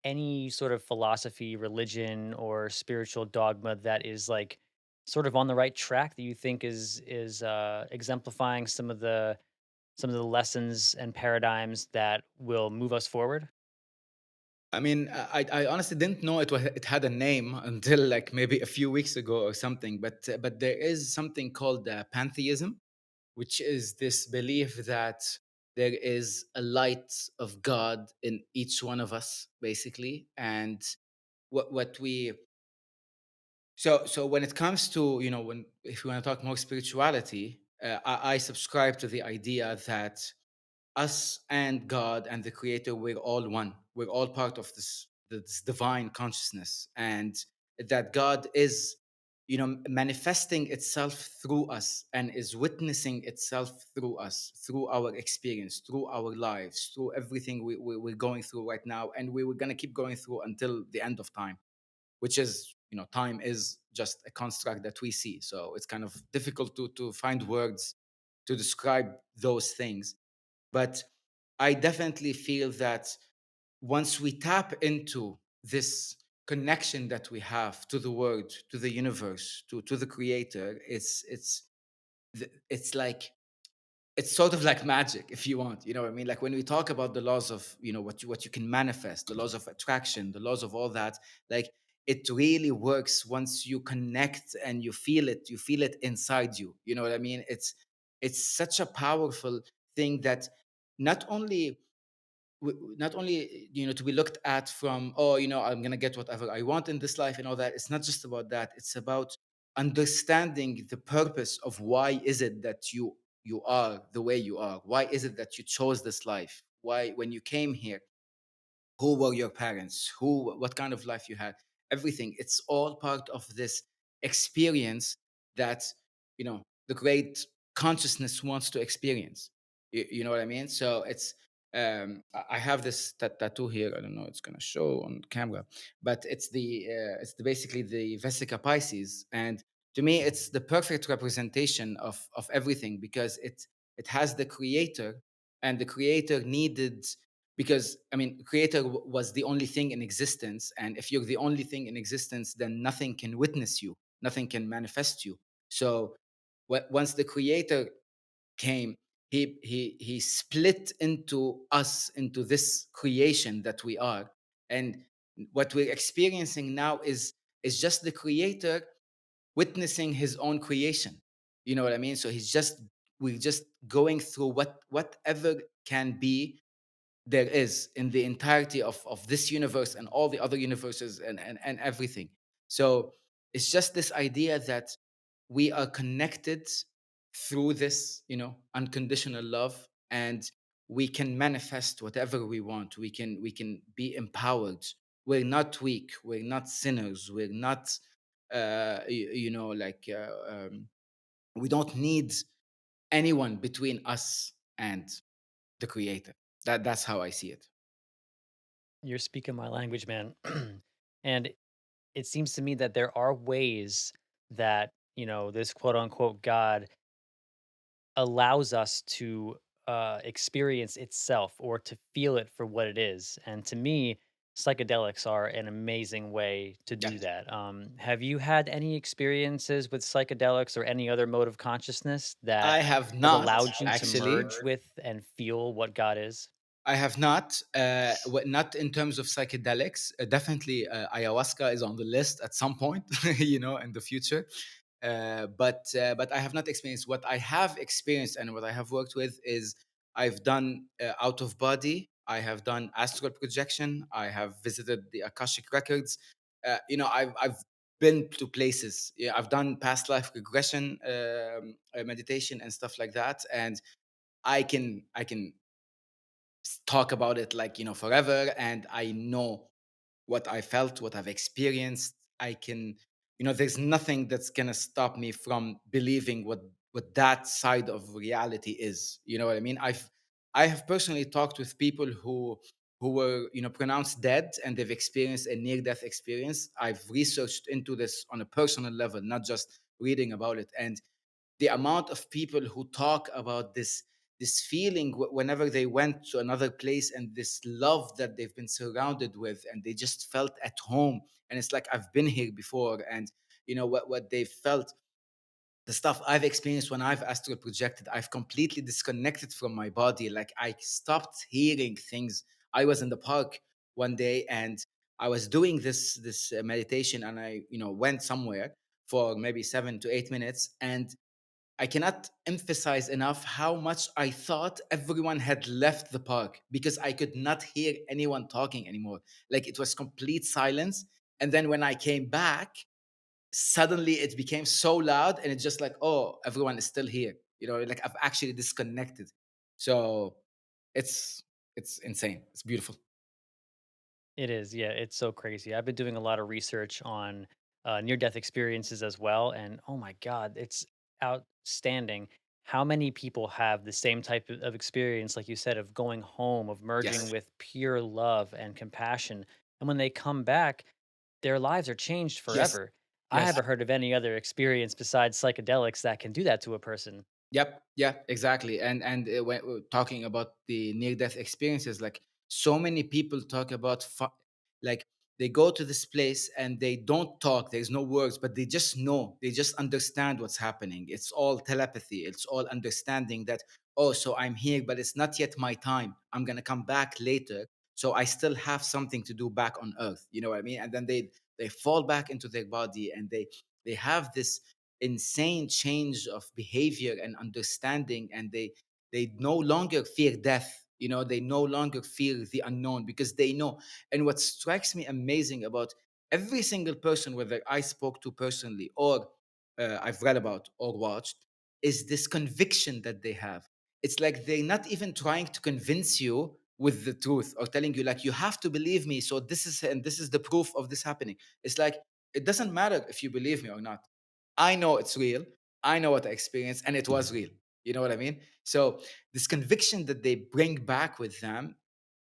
any sort of philosophy, religion, or spiritual dogma that is like sort of on the right track that you think is exemplifying some of the lessons and paradigms that will move us forward? I mean, I honestly didn't know it had a name until like maybe a few weeks ago or something. But there is something called pantheism, which is this belief that there is a light of God in each one of us, basically. And what we so when it comes to, when if we want to talk more spirituality, I subscribe to the idea that us and God and the Creator, we're all one. We're all part of this divine consciousness, and that God is, manifesting itself through us, and is witnessing itself through us, through our experience, through our lives, through everything we're going through right now, and we were going to keep going through until the end of time, which is, time is just a construct that we see. So it's kind of difficult to find words to describe those things. But I definitely feel that once we tap into this connection that we have to the world, to the universe, to the creator, it's like it's sort of like magic, if you want, you know what I mean? Like when we talk about the laws of, what you can manifest, the laws of attraction, the laws of all that, like it really works once you connect and you feel it inside you. You know what I mean? It's such a powerful thing that not only not only to be looked at from, oh, I'm gonna get whatever I want in this life and all that. It's not just about that. It's about understanding the purpose of why is it that you are the way you are. Why is it that you chose this life? Why, when you came here, who were your parents, what kind of life you had, everything. It's all part of this experience that the great consciousness wants to experience. You know what I mean? So it's I have this tattoo here. I don't know, it's going to show on camera, but basically the vesica piscis, and to me it's the perfect representation of everything, because it has the creator, and the creator needed, because I mean, creator was the only thing in existence, and if you're the only thing in existence, then nothing can witness you, nothing can manifest you. So once the creator came, he split into us, into this creation that we are. And what we're experiencing now is just the creator witnessing his own creation. You know what I mean? So we're just going through whatever can be there is in the entirety of this universe and all the other universes, and everything. So it's just this idea that we are connected through this, unconditional love, and we can manifest whatever we want. We can be empowered. We're not weak, we're not sinners, we're not like we don't need anyone between us and the creator. That's how I see it. You're speaking my language, man. And it seems to me that there are ways that, this quote unquote God allows us to experience itself or to feel it for what it is. And to me, psychedelics are an amazing way to Yeah. do that. Have you had any experiences with psychedelics or any other mode of consciousness that I have has not allowed you to actually. merge with and feel what God is? I have not, not in terms of psychedelics. Definitely, ayahuasca is on the list at some point, in the future. But I have not experienced. What I have experienced and what I have worked with is I've done out of body. I have done astral projection. I have visited the Akashic records. I've been to places. Yeah, I've done past life regression meditation and stuff like that, and I can talk about it like forever, and I know what I felt, what I've experienced. I can, there's nothing that's gonna stop me from believing what that side of reality is. You know what I mean? I have personally talked with people who were pronounced dead, and they've experienced a near death experience. I've researched into this on a personal level, not just reading about it. And the amount of people who talk about this feeling whenever they went to another place, and this love that they've been surrounded with, and they just felt at home, and it's like I've been here before. And what they felt, the stuff I've experienced when I've astral projected, I've completely disconnected from my body. Like I stopped hearing things. I was in the park one day, and I was doing this meditation, and I went somewhere for maybe 7 to 8 minutes, and I cannot emphasize enough how much I thought everyone had left the park, because I could not hear anyone talking anymore. Like it was complete silence. And then when I came back, suddenly it became so loud, and it's just like, oh, everyone is still here. Like I've actually disconnected. So it's it's insane. It's beautiful. It is, yeah, it's so crazy. I've been doing a lot of research on near-death experiences as well, and oh my God, it's outstanding how many people have the same type of experience, like you said, of going home, of merging Yes. with pure love and compassion, and when they come back, their lives are changed Yes. forever. I Yes. haven't heard of any other experience besides psychedelics that can do that to a person. Yep. Yeah. Exactly. And when we're talking about the near death experiences, like so many people talk about, like they go to this place and they don't talk. There's no words, but they just know. They just understand what's happening. It's all telepathy. It's all understanding that oh, so I'm here, but it's not yet my time. I'm gonna come back later. So I still have something to do back on earth. You know what I mean? And then they fall back into their body, and they have this insane change of behavior and understanding, and they no longer fear death. You know, they no longer fear the unknown because they know. And what strikes me amazing about every single person, whether I spoke to personally or I've read about or watched, is this conviction that they have. It's like they're not even trying to convince you with the truth or telling you like you have to believe me. So this is, and this is the proof of this happening. It's like it doesn't matter if you believe me or not. I know it's real. I know what I experienced, and it was real. You know what I mean? So this conviction that they bring back with them,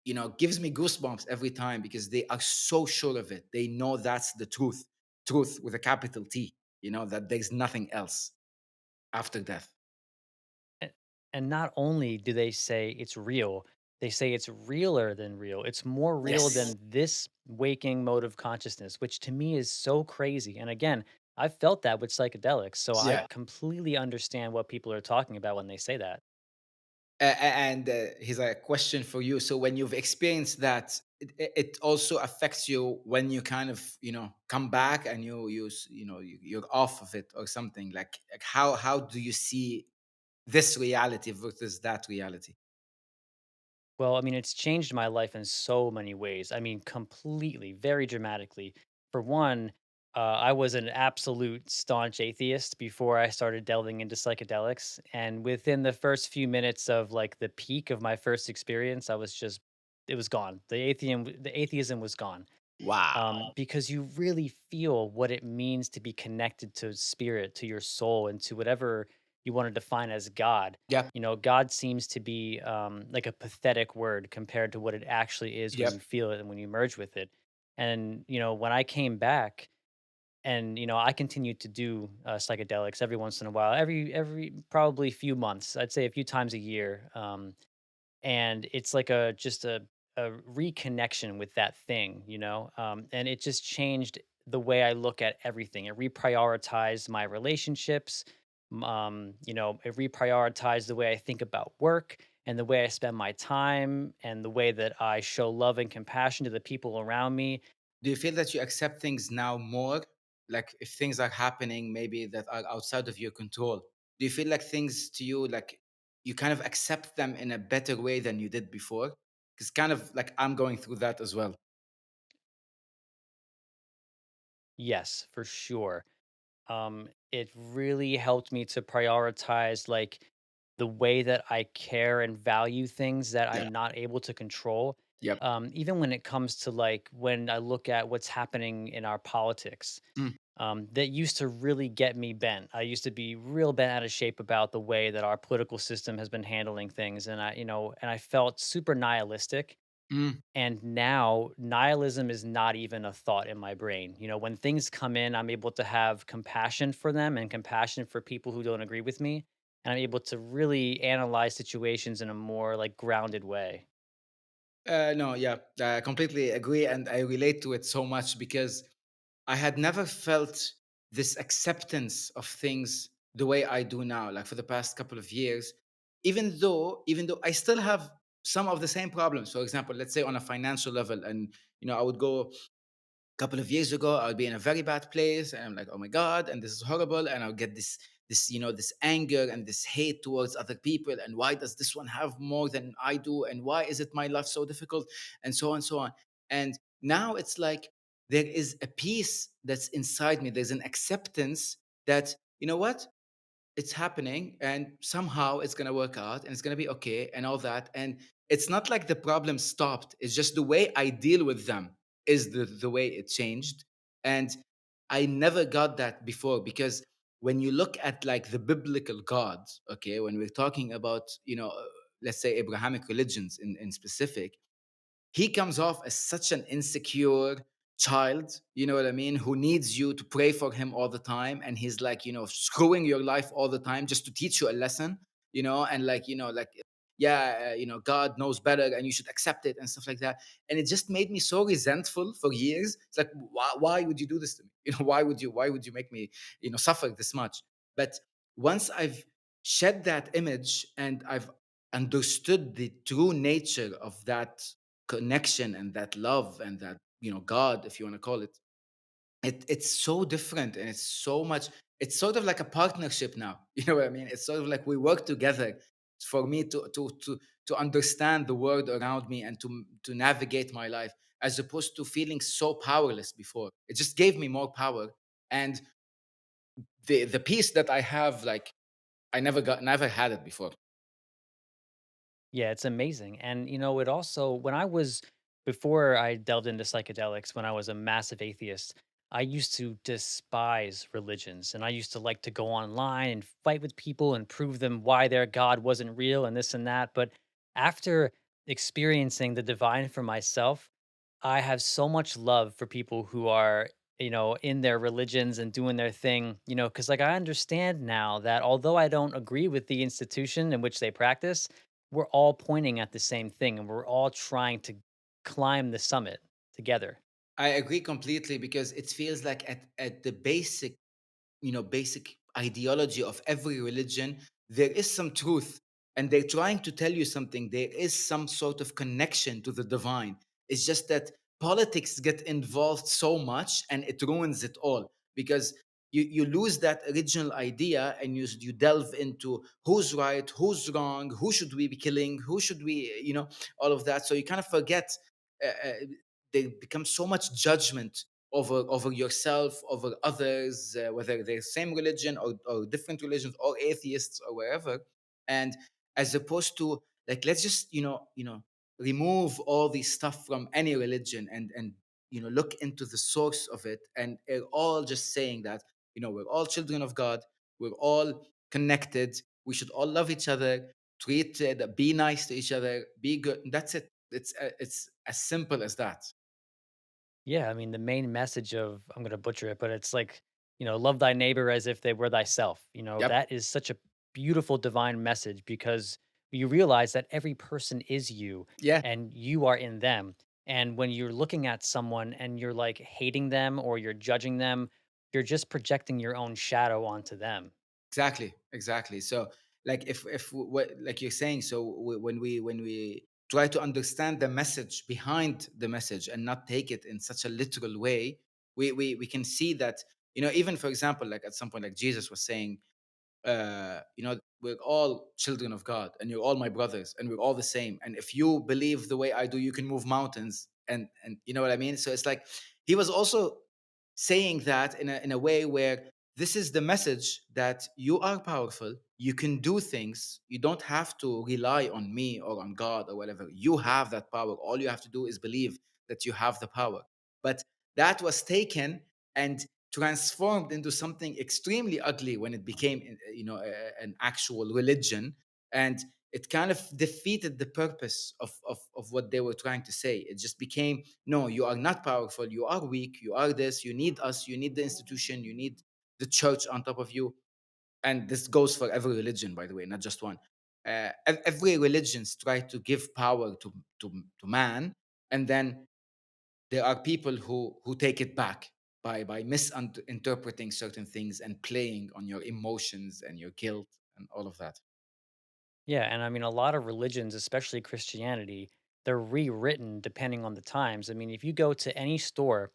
you know, gives me goosebumps every time because they are so sure of it. They know that's the truth, truth with a capital T. You know that there's nothing else after death. A- And not only do they say it's real, they say it's realer than real. It's more real Yes. than this waking mode of consciousness, which to me is so crazy. And again, I've felt that with psychedelics. So I Yeah. completely understand what people are talking about when they say that. And here's a question for you. So when you've experienced that, it also affects you when you kind of, you know, come back and you know, you're off of it or something. Like how do you see this reality versus that reality? Well, I mean, it's changed my life in so many ways. I mean, completely, very dramatically. For one, I was an absolute staunch atheist before I started delving into psychedelics. And within the first few minutes of like the peak of my first experience, I was just, it was gone. The atheism was gone, Wow. because you really feel what it means to be connected to spirit, to your soul, and to whatever you want to define as God. Yep. You know, God seems to be like a pathetic word compared to what it actually is when you Yep. feel it and when you merge with it. And, when I came back, and I continued to do psychedelics every once in a while, every probably few months, I'd say a few times a year. And it's like a reconnection with that thing, and it just changed the way I look at everything. It reprioritized my relationships. It reprioritized the way I think about work and the way I spend my time and the way that I show love and compassion to the people around me. Do you feel that you accept things now more? Like if things are happening maybe that are outside of your control, do you feel like things to you, like you kind of accept them in a better way than you did before? Because kind of like I'm going through that as well. Yes, for sure. It really helped me to prioritize like the way that I care and value things that Yeah. I'm not able to control. Yep. Even when it comes to like when I look at what's happening in our politics, Mm. that used to really get me bent. I used to be real bent out of shape about the way that our political system has been handling things, and I felt super nihilistic. Mm. And now nihilism is not even a thought in my brain. When things come in, I'm able to have compassion for them and compassion for people who don't agree with me. And I'm able to really analyze situations in a more like grounded way. No, yeah, I completely agree. And I relate to it so much because I had never felt this acceptance of things the way I do now, like for the past couple of years, even though I still have some of the same problems. For example, let's say on a financial level, and I would go couple of years ago, I would be in a very bad place, and I'm like, oh my god, and this is horrible, and I'll get this this anger and this hate towards other people, and why does this one have more than I do, and why is it my life so difficult, and so on and so on. And now it's like there is a peace that's inside me. There's an acceptance that what, it's happening and somehow it's going to work out and it's going to be okay and all that. And it's not like the problem stopped. It's just the way I deal with them is the way it changed. And I never got that before because when you look at like the biblical gods, okay, when we're talking about, let's say Abrahamic religions in specific, he comes off as such an insecure child, you know what I mean, who needs you to pray for him all the time. And he's like, screwing your life all the time just to teach you a lesson, and like, yeah, God knows better and you should accept it and stuff like that. And it just made me so resentful for years. It's like, why would you do this to me? Why would you make me, suffer this much? But once I've shed that image, and I've understood the true nature of that connection and that love and that, God, if you want to call it, it's so different, and it's so much, it's sort of like a partnership now. You know what I mean? It's sort of like we work together for me to understand the world around me and to navigate my life, as opposed to feeling so powerless before. It just gave me more power. And the peace that I have, like, I never had it before. Yeah, it's amazing. And it also when I was before I delved into psychedelics, when I was a massive atheist, I used to despise religions and I used to like to go online and fight with people and prove them why their God wasn't real and this and that. But after experiencing the divine for myself, I have so much love for people who are, in their religions and doing their thing, because like I understand now that although I don't agree with the institution in which they practice, we're all pointing at the same thing and we're all trying to climb the summit together. I agree completely, because it feels like at the basic ideology of every religion, there is some truth, and they're trying to tell you something. There is some sort of connection to the divine. It's just that politics get involved so much, and it ruins it all, because you lose that original idea, and you delve into who's right, who's wrong, who should we be killing, who should we, all of that. So you kind of forget. There becomes so much judgment over yourself, over others, whether they're same religion or different religions, or atheists, or wherever. And as opposed to, like, let's just remove all these stuff from any religion, and look into the source of it, and they're all just saying that, we're all children of God, we're all connected, we should all love each other, be nice to each other, be good. That's it. It's as simple as that. Yeah, I mean, the main message of I'm going to butcher it, but it's like, love thy neighbor as if they were thyself. Yep. That is such a beautiful divine message because you realize that every person is you Yeah. and you are in them. And when you're looking at someone and you're like hating them or you're judging them, you're just projecting your own shadow onto them. Exactly, exactly. So, like, if what, like you're saying, so when we try to understand the message behind the message and not take it in such a literal way, we can see that, even for example, like at some point, like Jesus was saying, we're all children of God, and you're all my brothers, and we're all the same. And if you believe the way I do, you can move mountains. And you know what I mean? So it's like he was also saying that in a way where this is the message that you are powerful, you can do things, you don't have to rely on me or on God or whatever. You have that power. All you have to do is believe that you have the power. But that was taken and transformed into something extremely ugly when it became, an actual religion. And it kind of defeated the purpose of what they were trying to say. It just became, no, you are not powerful, you are weak, you are this, you need us, you need the institution, you need the church on top of you. And this goes for every religion, by the way, not just one. Every religions try to give power to man, and then there are people who take it back by misinterpreting certain things and playing on your emotions and your guilt and all of that. Yeah, and I mean, a lot of religions, especially Christianity, they're rewritten depending on the times. I mean, if you go to any store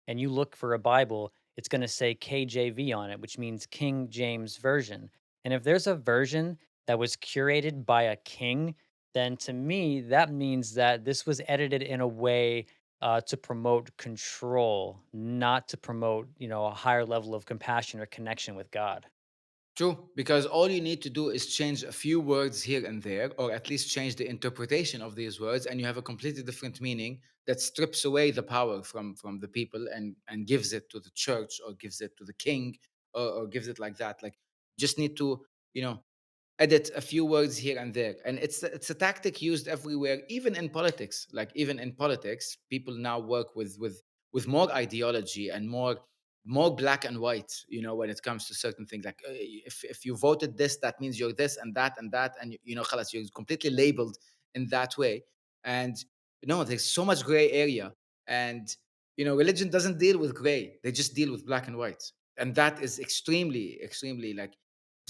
and you look for a Bible, it's going to say KJV on it, which means King James Version. And if there's a version that was curated by a king, then to me, that means that this was edited in a way to promote control, not to promote, a higher level of compassion or connection with God. True, because all you need to do is change a few words here and there, or at least change the interpretation of these words, and you have a completely different meaning that strips away the power from the people, and gives it to the church, or gives it to the king, or gives it like that. Like, just need to, you know, edit a few words here and there. And it's a tactic used everywhere, even in politics. Like, even in politics, people now work with more ideology and more black and white, when it comes to certain things. Like, if you voted this, that means you're this and that and that, and khalas, you're completely labeled in that way. And there's so much gray area. And religion doesn't deal with gray, they just deal with black and white. And that is extremely, extremely, like,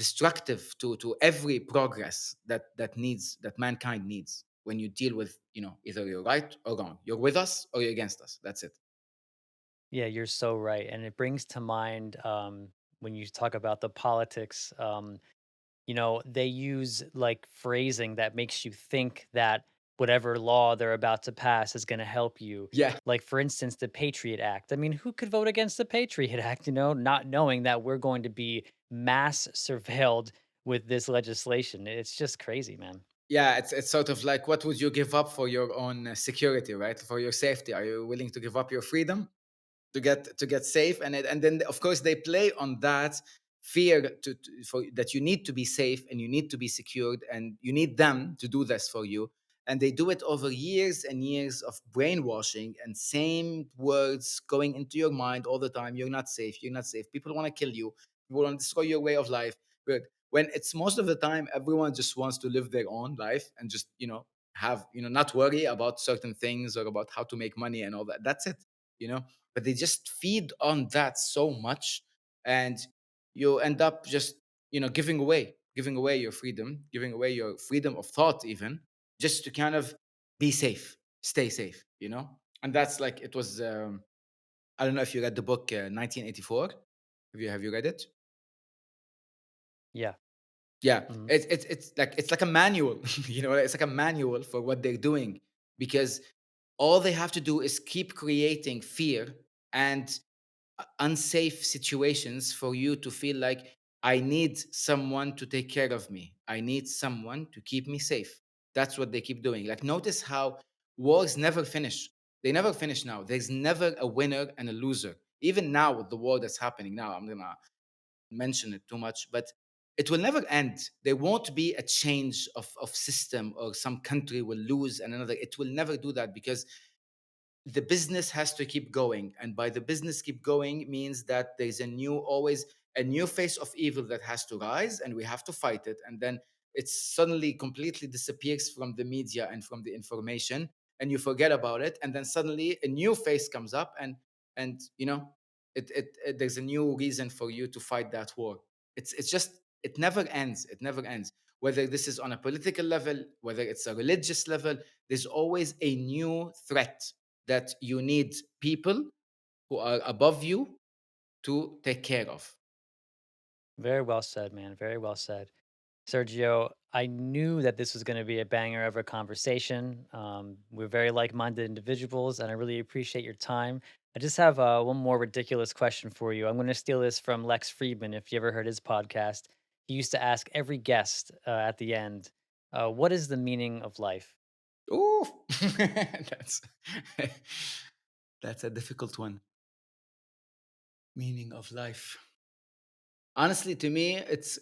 destructive to every progress that mankind needs. When you deal with, either you're right or wrong, you're with us or you're against us. That's it. Yeah, you're so right. And it brings to mind when you talk about the politics, they use like phrasing that makes you think that whatever law they're about to pass is going to help you. Yeah. Like, for instance, the Patriot Act. I mean, who could vote against the Patriot Act, not knowing that we're going to be mass surveilled with this legislation? It's just crazy, man. Yeah, it's sort of like, what would you give up for your own security, right? For your safety, are you willing to give up your freedom to get safe? And then of course they play on that fear for that you need to be safe and you need to be secured and you need them to do this for you. And they do it over years and years of brainwashing and same words going into your mind all the time. You're not safe, you're not safe, people want to kill you, people want to destroy your way of life. But when it's most of the time, everyone just wants to live their own life and just, have, not worry about certain things or about how to make money and all that. That's it, you know but they just feed on that so much, and you end up just, giving away your freedom, giving away your freedom of thought, even just to kind of be safe, stay safe. And that's like, it was, I don't know if you read the book, 1984. Have you read it? Yeah. Yeah, Mhm. it's like a manual. It's like a manual for what they're doing, because all they have to do is keep creating fear and unsafe situations for you to feel like, I need someone to take care of me. I need someone to keep me safe. That's what they keep doing. Like, notice how wars never finish. They never finish now. There's never a winner and a loser. Even now, with the war that's happening now, I'm going to mention it too much, but it will never end. There won't be a change of system, or some country will lose and another. It will never do that, because the business has to keep going, and by the business keep going means that there's always a new face of evil that has to rise, and we have to fight it. And then it suddenly completely disappears from the media and from the information, and you forget about it, and then suddenly a new face comes up, and there's a new reason for you to fight that war. It's just, it never ends, it never ends. Whether this is on a political level, whether it's a religious level, there's always a new threat that you need people who are above you to take care of. Very well said, man. Very well said. Sergio, I knew that this was going to be a banger of a conversation. We're very like minded individuals, and I really appreciate your time. I just have one more ridiculous question for you. I'm going to steal this from Lex Friedman. If you ever heard his podcast, he used to ask every guest at the end, what is the meaning of life? Ooh, that's that's a difficult one. Meaning of life. Honestly, to me, it's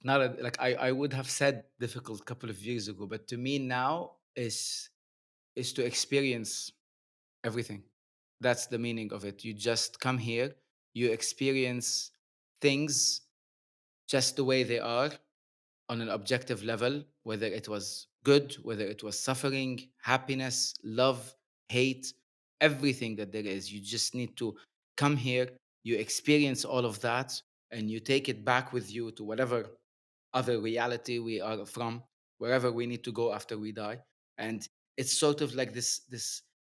not like, I would have said difficult a couple of years ago, but to me now is to experience everything. That's the meaning of it. You just come here, you experience things just the way they are, on an objective level, whether it was good, whether it was suffering, happiness, love, hate, everything that there is. You just need to come here, you experience all of that, and you take it back with you to whatever other reality we are from, wherever we need to go after we die. And it's sort of like this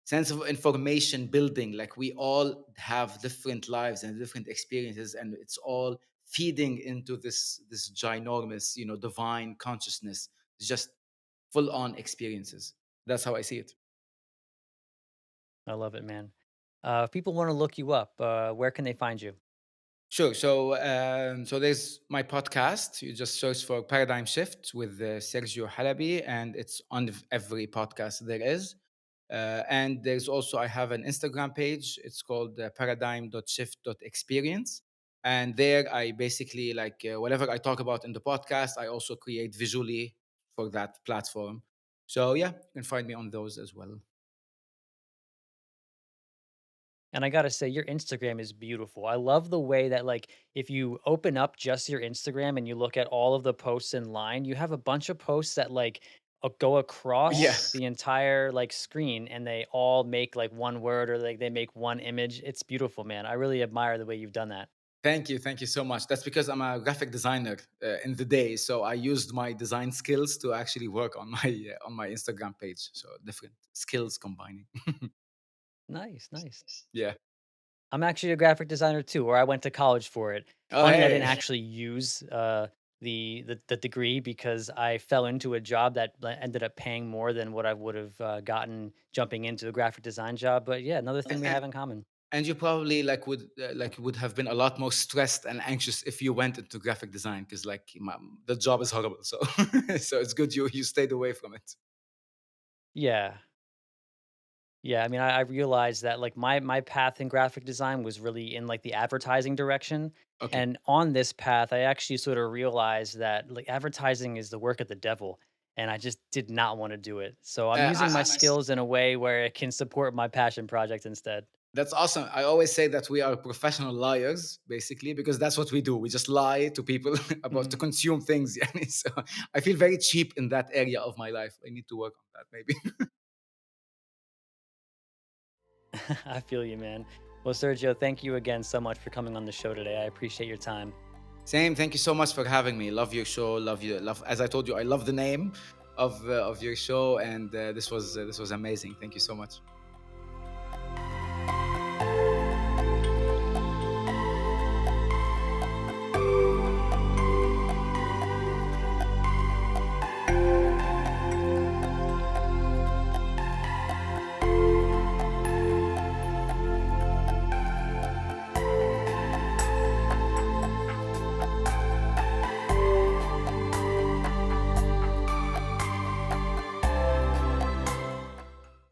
sense of information building. Like, we all have different lives and different experiences, and it's all feeding into this ginormous, divine consciousness. It's just full on experiences. That's how I see it. I love it, man. If people want to look you up, where can they find you? Sure. So there's my podcast. You just search for Paradigm Shift with Sergio Halabi, and it's on every podcast there is. And there's also, I have an Instagram page. It's called paradigm.shift.experience. And there I basically, like, whatever I talk about in the podcast, I also create visually for that platform. So yeah, you can find me on those as well. And I gotta say, your Instagram is beautiful. I love the way that, like, if you open up just your Instagram and you look at all of the posts in line, you have a bunch of posts that like go Yeah. across the entire like screen, and they all make like one word or like they make one image. It's beautiful, man. I really admire the way you've done that. Thank you so much. That's because I'm a graphic designer in the day, so I used my design skills to actually work on my Instagram page. So different skills combining. Nice, nice. Yeah. I'm actually a graphic designer too, or I went to college for it. Oh, Funny, I didn't hey. actually use the degree because I fell into a job that ended up paying more than what I would have gotten jumping into a graphic design job. But yeah, another thing we And, have in common. and you probably like would have been a lot more stressed and anxious if you went into graphic design because the job is horrible. So so it's good you stayed away from it. Yeah. Yeah, I mean, I realized that like my path in graphic design was really in like the advertising direction. Okay. And on this path, I actually sort of realized that like advertising is the work of the devil. And I just did not want to do it. So I'm using my I, skills in a way where it can support my passion project instead. That's awesome. I always say that we are professional liars, basically, because that's what we do. We just lie to people about to Mhm. consume things. Yani. So I feel very cheap in that area of my life. I need to work on that, maybe. I feel you, man. Well, Sergio, thank you again so much for coming on the show today. I appreciate your time. Same. Thank you so much for having me. Love your show. Love you. Love. As I told you, I love the name of your show, and this was amazing. Thank you so much.